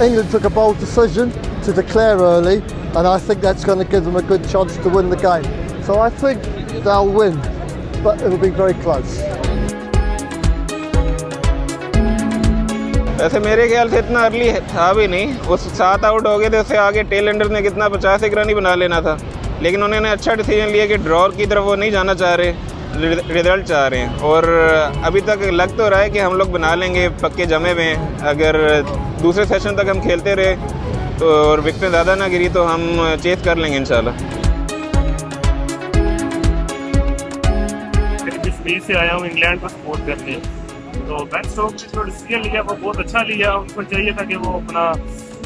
England took a bold decision to declare early, and I think that's going to give them a good chance to win the game. So I think they'll win, but it'll be very close. वैसे मेरे ख्याल से इतना early था भी नहीं, वो 7 out हो गए थे, उससे आगे टेल एंडर ने कितना 50 रन ही बना लेना था, लेकिन उन्होंने अच्छा डिसीजन लिया कि ड्रॉ की तरफ वो नहीं जाना चाह रहे, रिजल्ट चाह रहे हैं। और अभी तक लग तो रहा है कि हम लोग बना लेंगे, पक्के जमे हुए हैं। अगर दूसरे सेशन तक हम खेलते रहे तो और विकेटें ज़्यादा ना गिरी तो हम चेस कर लेंगे इंशाल्लाह। मैं से आया हूँ इंग्लैंड को सपोर्ट करने, तो बैक स्ट्रोक ने जो डिसीजन लिया वो बहुत अच्छा लिया। उनको चाहिए था कि वो अपना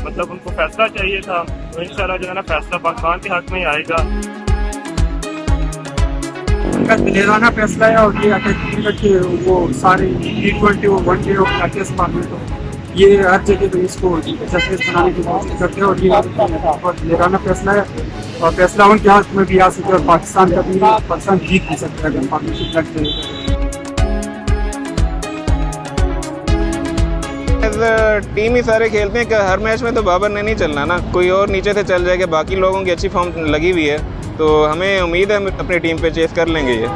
मतलब उनको फैसला चाहिए था, तो इंशाल्लाह जो है ना फैसला पाकिस्तान के हक में ही आएगा। उनका दिलेराना फैसला है और ये क्रिकेट के वो सारे T20 वो वनडे और टेस्ट फॉर्मेट हो, ये हर जगह पे इसको जस्टिस बनाने की कोशिश करते हैं और ये बहुत दिलेराना फैसला है और फैसला उनके हाथ में भी आ सकता है और पाकिस्तान का भी पाकिस्तान जीत भी सकता है अगर पार्टनरशिप लड़ते हैं। टीम ही सारे खेलते हैं कि हर मैच में तो बाबर ने नहीं चलना ना, कोई और नीचे से चल जाएगा। बाकी लोगों की अच्छी फॉर्म लगी हुई है, तो हमें उम्मीद है हम अपनी टीम पे चेस कर लेंगे ये।